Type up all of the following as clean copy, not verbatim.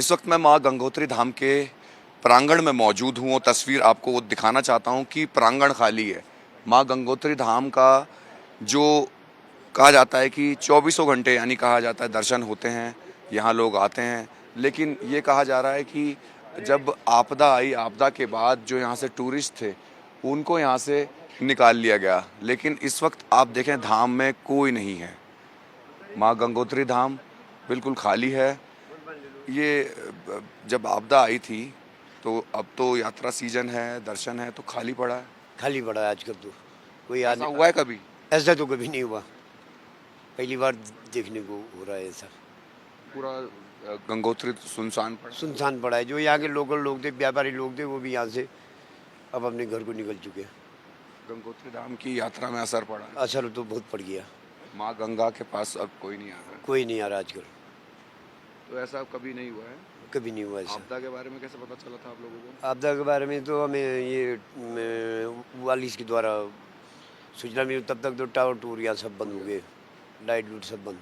इस वक्त मैं माँ गंगोत्री धाम के प्रांगण में मौजूद हूँ और तस्वीर आपको दिखाना चाहता हूँ कि प्रांगण खाली है। माँ गंगोत्री धाम का जो कहा जाता है कि चौबीसों घंटे यानी कहा जाता है दर्शन होते हैं, यहाँ लोग आते हैं। लेकिन ये कहा जा रहा है कि जब आपदा आई, आपदा के बाद जो यहाँ से टूरिस्ट थे उनको यहाँ से निकाल लिया गया। लेकिन इस वक्त आप देखें धाम में कोई नहीं है। माँ गंगोत्री धाम बिल्कुल खाली है। ये जब आपदा आई थी तो अब तो यात्रा सीजन है, दर्शन है तो खाली पड़ा है। खाली पड़ा है आजकल तो कोई ऐसा हुआ है कभी? ऐसा तो कभी नहीं हुआ, पहली बार देखने को हो रहा है ऐसा। पूरा गंगोत्री सुनसान पड़ा। सुनसान पड़ा है। जो यहाँ के लोकल लोग थे, व्यापारी लोग थे, वो भी यहाँ से अब अपने घर को निकल चुके हैं। गंगोत्री धाम की यात्रा में असर पड़ा है। असर तो बहुत पड़ गया। माँ गंगा के पास अब कोई नहीं आ रहा है। कोई नहीं आ रहा आजकल। तो ऐसा कभी नहीं हुआ है? कभी नहीं हुआ ऐसा। आपदा के बारे में कैसे पता चला था आप लोगों को? आपदा के बारे में तो हमें ये वालिस के द्वारा सूचना मिली। तब तक तो टावर टूर यहाँ सब बंद हो गए, लाइट लूट सब बंद।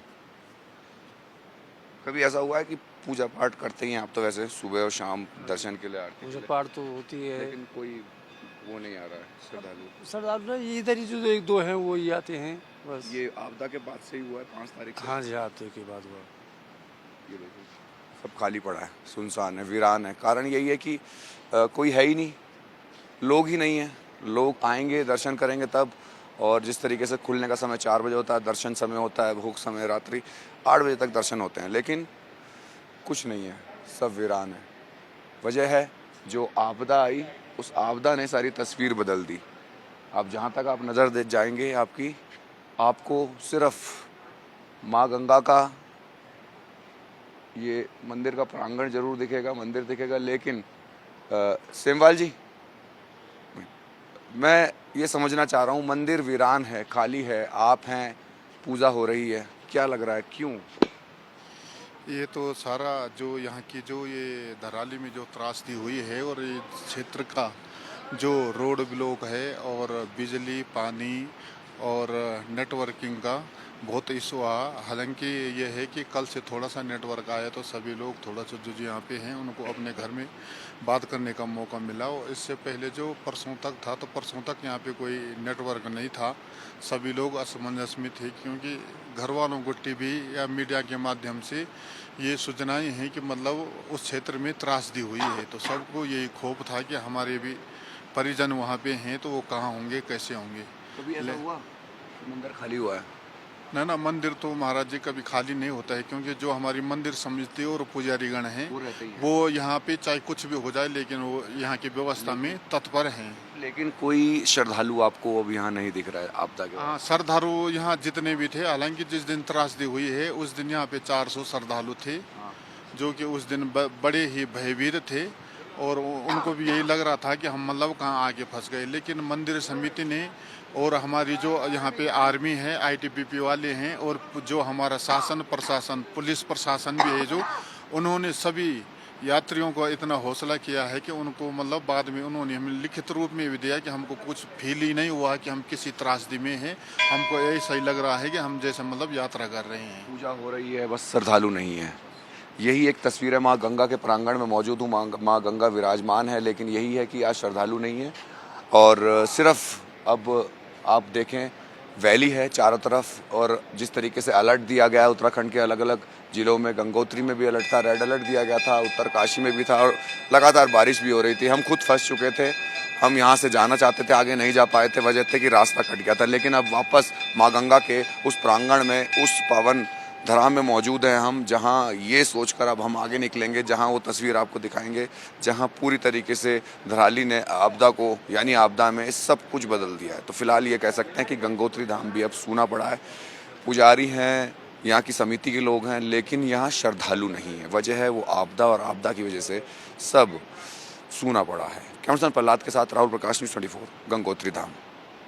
कभी ऐसा हुआ है कि पूजा पाठ करते ही हैं आप तो वैसे सुबह और शाम दर्शन के लिए आते हैं, पूजा पाठ तो होती है, लेकिन कोई वो नहीं आ रहा है श्रद्धालु? श्रद्धालु ये इधर ही जो एक दो हैं वो ही आते हैं बस। ये आपदा के बाद से ही हुआ है, 5 तारीख से? हाँ जी, आपदा के बाद हुआ। ये देखिए सब खाली पड़ा है, सुनसान है, वीरान है। कारण यही है कि कोई है ही नहीं, लोग ही नहीं है। लोग आएंगे दर्शन करेंगे तब। और जिस तरीके से खुलने का समय 4 बजे होता है, दर्शन समय होता है, भोग समय रात्रि 8 बजे तक दर्शन होते हैं, लेकिन कुछ नहीं है, सब वीरान है। वजह है जो आपदा आई, उस आपदा ने सारी तस्वीर बदल दी। आप जहाँ तक आप नज़र दे जाएंगे आपको सिर्फ माँ गंगा का ये मंदिर का प्रांगण जरूर दिखेगा, मंदिर दिखेगा, लेकिन सेमवाल जी, मैं ये समझना चाह रहा हूँ, मंदिर वीरान है, खाली है, आप हैं, पूजा हो रही है, क्या लग रहा है, क्यों? ये तो सारा जो यहाँ की जो ये धराली में जो त्रासदी हुई है और ये क्षेत्र का जो रोड ब्लॉक है और बिजली पानी और नेटवर्किंग का बहुत इशू आ। हालांकि ये है कि कल से थोड़ा सा नेटवर्क आया तो सभी लोग थोड़ा सा जो यहाँ पे हैं उनको अपने घर में बात करने का मौका मिला। और इससे पहले जो परसों तक था तो परसों तक यहाँ पे कोई नेटवर्क नहीं था। सभी लोग असमंजस में थे क्योंकि घर वालों को टीवी या मीडिया के माध्यम से ये सूचनाएं हैं कि मतलब उस क्षेत्र में त्रासदी हुई है, तो सबको यही खौफ था कि हमारे भी परिजन वहाँ पे हैं तो वो कहाँ होंगे, कैसे होंगे। कभी ऐसा हुआ मंदिर खाली हुआ है? ना मंदिर तो महाराज जी कभी खाली नहीं होता है, क्योंकि जो हमारी मंदिर समिति और पुजारीगण हैं वो यहाँ पे चाहे कुछ भी हो जाए लेकिन वो यहाँ की व्यवस्था में तत्पर हैं। लेकिन कोई श्रद्धालु आपको अब यहाँ नहीं दिख रहा है आपदा के? हाँ, श्रद्धालु यहाँ जितने भी थे, हालांकि जिस दिन त्रासदी हुई है उस दिन यहाँ पे 400 श्रद्धालु थे जो कि उस दिन बड़े ही भयभीत थे और उनको भी यही लग रहा था कि हम मतलब कहाँ आके फंस गए। लेकिन मंदिर समिति ने और हमारी जो यहाँ पे आर्मी है, आईटीबीपी वाले हैं और जो हमारा शासन प्रशासन, पुलिस प्रशासन भी है, जो उन्होंने सभी यात्रियों को इतना हौसला किया है कि उनको मतलब बाद में उन्होंने हमें लिखित रूप में भी दिया कि हमको कुछ फील ही नहीं हुआ कि हम किसी त्रासदी में हैं। हमको ऐसा ही लग रहा है कि हम जैसे मतलब यात्रा कर रहे हैं। पूजा हो रही है, बस श्रद्धालु नहीं है। यही एक तस्वीर है। माँ गंगा के प्रांगण में मौजूद हूँ, माँ गंगा विराजमान है, लेकिन यही है कि आज श्रद्धालु नहीं है। और सिर्फ अब आप देखें वैली है चारों तरफ, और जिस तरीके से अलर्ट दिया गया है उत्तराखंड के अलग अलग जिलों में, गंगोत्री में भी अलर्ट था, रेड अलर्ट दिया गया था, उत्तरकाशी में भी था, और लगातार बारिश भी हो रही थी। हम खुद फंस चुके थे, हम यहाँ से जाना चाहते थे, आगे नहीं जा पाए थे, वजह थे कि रास्ता कट गया था। लेकिन अब वापस माँ गंगा के उस प्रांगण में, उस पावन धरा में मौजूद हैं हम, जहाँ ये सोचकर अब हम आगे निकलेंगे, जहाँ वो तस्वीर आपको दिखाएंगे जहाँ पूरी तरीके से धराली ने आपदा को, यानी आपदा में सब कुछ बदल दिया है। तो फिलहाल ये कह सकते हैं कि गंगोत्री धाम भी अब सूना पड़ा है। पुजारी हैं, यहाँ की समिति के लोग हैं, लेकिन यहाँ श्रद्धालु नहीं है। वजह है वो आपदा, और आपदा की वजह से सब सूना पड़ा है। कैमरा पर्सन प्रहलाद के साथ राहुल प्रकाश, न्यूज़ 24, गंगोत्री धाम।